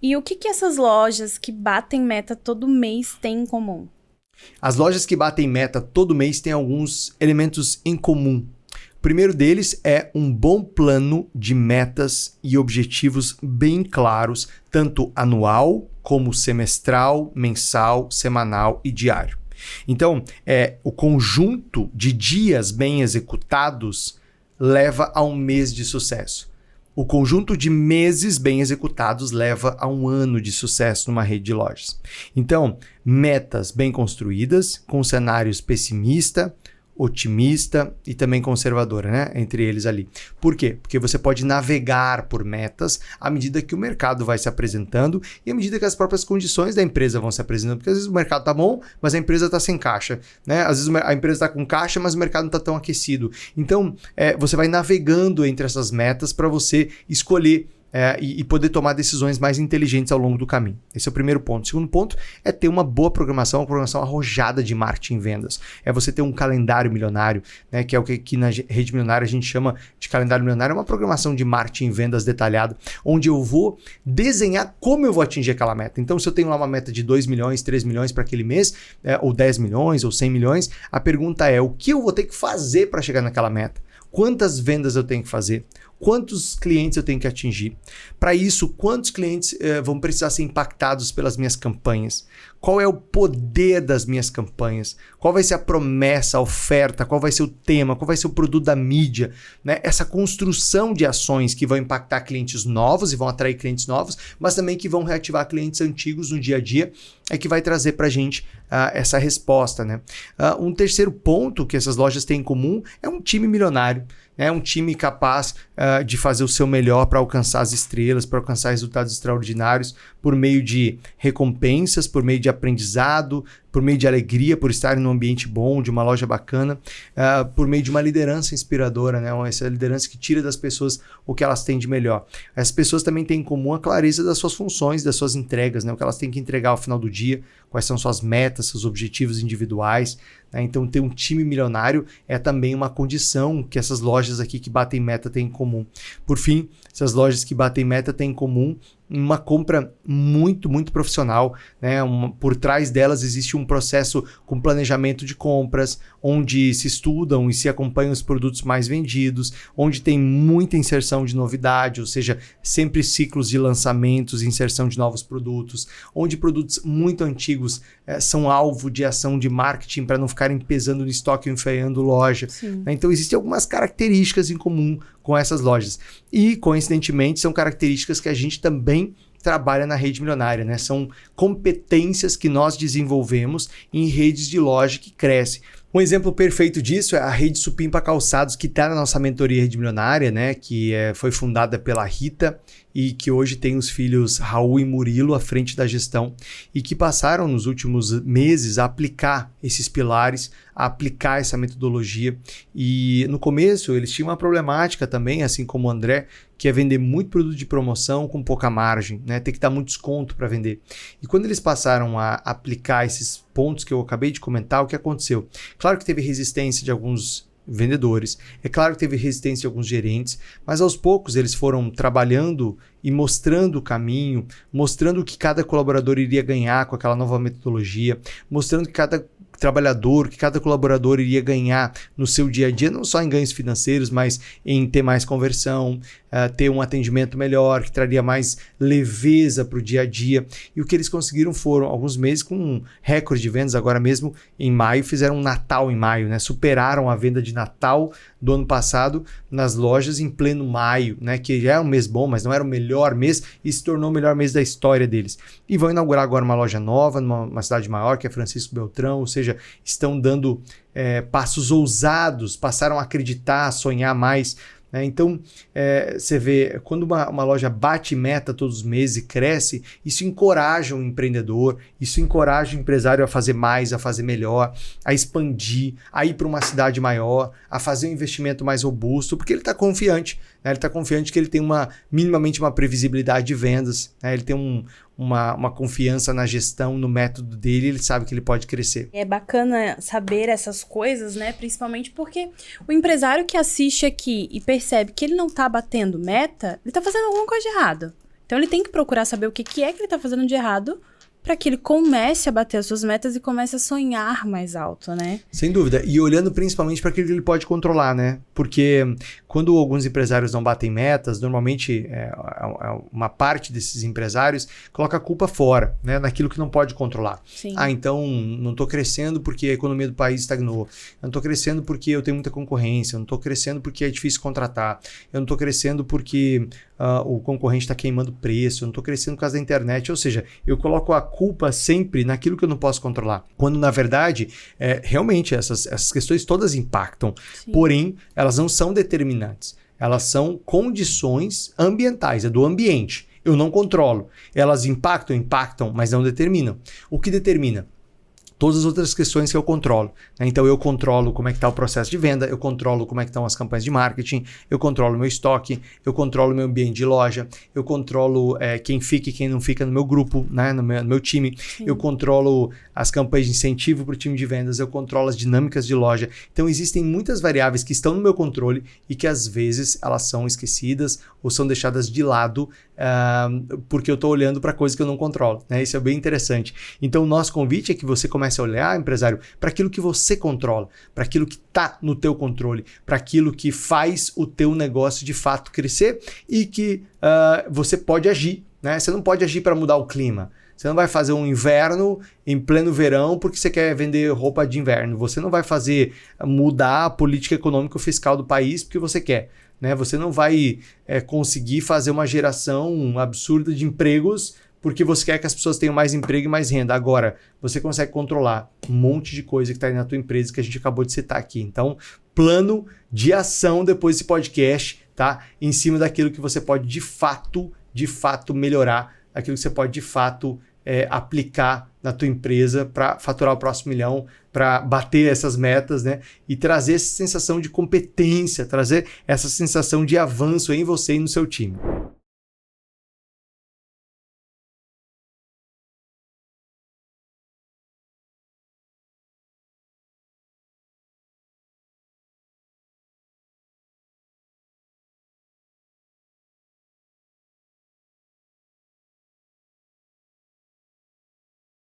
E o que que essas lojas que batem meta todo mês têm em comum? As lojas que batem meta todo mês têm alguns elementos em comum. O primeiro deles é um bom plano de metas e objetivos bem claros, tanto anual como semestral, mensal, semanal e diário. Então, o conjunto de dias bem executados leva a um mês de sucesso. O conjunto de meses bem executados leva a um ano de sucesso numa rede de lojas. Então, metas bem construídas, com cenários pessimista, otimista e também conservadora, né? Entre eles ali. Por quê? Porque você pode navegar por metas à medida que o mercado vai se apresentando e à medida que as próprias condições da empresa vão se apresentando. Porque às vezes o mercado tá bom, mas a empresa tá sem caixa, né? Às vezes a empresa tá com caixa, mas o mercado não tá tão aquecido. Então, você vai navegando entre essas metas para você escolher e poder tomar decisões mais inteligentes ao longo do caminho. Esse é o primeiro ponto. O segundo ponto é ter uma boa programação, uma programação arrojada de marketing e vendas. É você ter um calendário milionário, né, que é o que na rede milionária a gente chama de calendário milionário, é uma programação de marketing e vendas detalhada, onde eu vou desenhar como eu vou atingir aquela meta. Então, se eu tenho lá uma meta de 2 milhões, 3 milhões para aquele mês, ou 10 milhões, ou 100 milhões, a pergunta é o que eu vou ter que fazer para chegar naquela meta? Quantas vendas eu tenho que fazer? Quantos clientes eu tenho que atingir? Para isso, quantos clientes vão precisar ser impactados pelas minhas campanhas? Qual é o poder das minhas campanhas? Qual vai ser a promessa, a oferta? Qual vai ser o tema? Qual vai ser o produto da mídia? Né? Essa construção de ações que vão impactar clientes novos e vão atrair clientes novos, mas também que vão reativar clientes antigos no dia a dia, é que vai trazer para a gente essa resposta. Né? Um terceiro ponto que essas lojas têm em comum é um time milionário. É um time capaz de fazer o seu melhor para alcançar as estrelas, para alcançar resultados extraordinários por meio de recompensas, por meio de aprendizado, por meio de alegria, por estar num ambiente bom, de uma loja bacana, por meio de uma liderança inspiradora, né? Essa liderança que tira das pessoas o que elas têm de melhor. As pessoas também têm em comum a clareza das suas funções, das suas entregas, né? O que elas têm que entregar ao final do dia, quais são suas metas, seus objetivos individuais. Né? Então, ter um time milionário é também uma condição que essas lojas aqui que batem meta têm em comum. Por fim, essas lojas que batem meta têm em comum uma compra muito, muito profissional, né? Por trás delas existe um processo com planejamento de compras, onde se estudam e se acompanham os produtos mais vendidos, onde tem muita inserção de novidade, ou seja, sempre ciclos de lançamentos, inserção de novos produtos, onde produtos muito antigos são alvo de ação de marketing para não ficarem pesando no estoque ou enfeiando loja. Né? Então, existem algumas características em comum com essas lojas. E, coincidentemente, são características que a gente também trabalha na rede milionária, né? São competências que nós desenvolvemos em redes de loja que crescem. Um exemplo perfeito disso é a rede Supimpa Calçados, que está na nossa mentoria Rede Milionária, né? Que foi fundada pela Rita e que hoje tem os filhos Raul e Murilo à frente da gestão e que passaram nos últimos meses a aplicar esses pilares, a aplicar essa metodologia. E no começo eles tinham uma problemática também, assim como o André, que é vender muito produto de promoção com pouca margem, né? Ter que dar muito desconto para vender. E quando eles passaram a aplicar esses pontos que eu acabei de comentar, o que aconteceu? Claro que teve resistência de alguns vendedores, é claro que teve resistência de alguns gerentes, mas aos poucos eles foram trabalhando e mostrando o caminho, mostrando o que cada colaborador iria ganhar com aquela nova metodologia, mostrando que cada trabalhador, que cada colaborador iria ganhar no seu dia a dia, não só em ganhos financeiros, mas em ter mais conversão, ter um atendimento melhor, que traria mais leveza para o dia a dia. E o que eles conseguiram foram alguns meses com um recorde de vendas, agora mesmo em maio, fizeram um Natal em maio, né? Superaram a venda de Natal do ano passado nas lojas em pleno maio, né? Que já é um mês bom, mas não era o melhor mês e se tornou o melhor mês da história deles. E vão inaugurar agora uma loja nova, numa cidade maior, que é Francisco Beltrão, ou seja, estão dando passos ousados, passaram a acreditar, a sonhar mais. Então, você vê, quando uma loja bate meta todos os meses e cresce, isso encoraja o empreendedor, isso encoraja o empresário a fazer mais, a fazer melhor, a expandir, a ir para uma cidade maior, a fazer um investimento mais robusto, porque ele está confiante. Né? Ele está confiante que ele tem minimamente uma previsibilidade de vendas, né? Ele tem uma confiança na gestão, no método dele, ele sabe que ele pode crescer. É bacana saber essas coisas, né? Principalmente porque o empresário que assiste aqui e percebe que ele não tá batendo meta, ele tá fazendo alguma coisa de errado. Então ele tem que procurar saber o que é que ele está fazendo de errado para que ele comece a bater as suas metas e comece a sonhar mais alto, né? Sem dúvida. E olhando principalmente para aquilo que ele pode controlar, né? Porque quando alguns empresários não batem metas, normalmente uma parte desses empresários coloca a culpa fora, né? Naquilo que não pode controlar. Sim. Então não estou crescendo porque a economia do país estagnou. Eu não estou crescendo porque eu tenho muita concorrência. Eu não estou crescendo porque é difícil contratar. Eu não estou crescendo porque o concorrente está queimando preço. Eu não estou crescendo por causa da internet. Ou seja, eu coloco a culpa sempre naquilo que eu não posso controlar. Quando, na verdade, realmente essas questões todas impactam. Sim. Porém, elas não são determinantes. Elas são condições ambientais, é do ambiente. Eu não controlo. Elas impactam, mas não determinam. O que determina? Todas as outras questões que eu controlo, né? Então eu controlo como é que está o processo de venda, eu controlo como é que estão as campanhas de marketing, eu controlo o meu estoque, eu controlo o meu ambiente de loja, eu controlo quem fica e quem não fica no meu grupo, né? no meu time. Sim. Eu controlo as campanhas de incentivo para o time de vendas, eu controlo as dinâmicas de loja. Então existem muitas variáveis que estão no meu controle e que às vezes elas são esquecidas ou são deixadas de lado porque eu estou olhando para coisas que eu não controlo, né? Isso é bem interessante. Então o nosso convite é que você comece a olhar, empresário, para aquilo que você controla, para aquilo que está no teu controle, para aquilo que faz o teu negócio de fato crescer e que você pode agir, né? Você não pode agir para mudar o clima. Você não vai fazer um inverno em pleno verão porque você quer vender roupa de inverno. Você não vai mudar a política econômica e fiscal do país porque você quer, né? Você não vai conseguir fazer uma geração absurda de empregos porque você quer que as pessoas tenham mais emprego e mais renda. Agora, você consegue controlar um monte de coisa que está aí na tua empresa que a gente acabou de citar aqui. Então, plano de ação depois desse podcast, tá? Em cima daquilo que você pode de fato melhorar, aquilo que você pode de fato aplicar na tua empresa para faturar o próximo milhão, para bater essas metas, né? E trazer essa sensação de competência, trazer essa sensação de avanço em você e no seu time.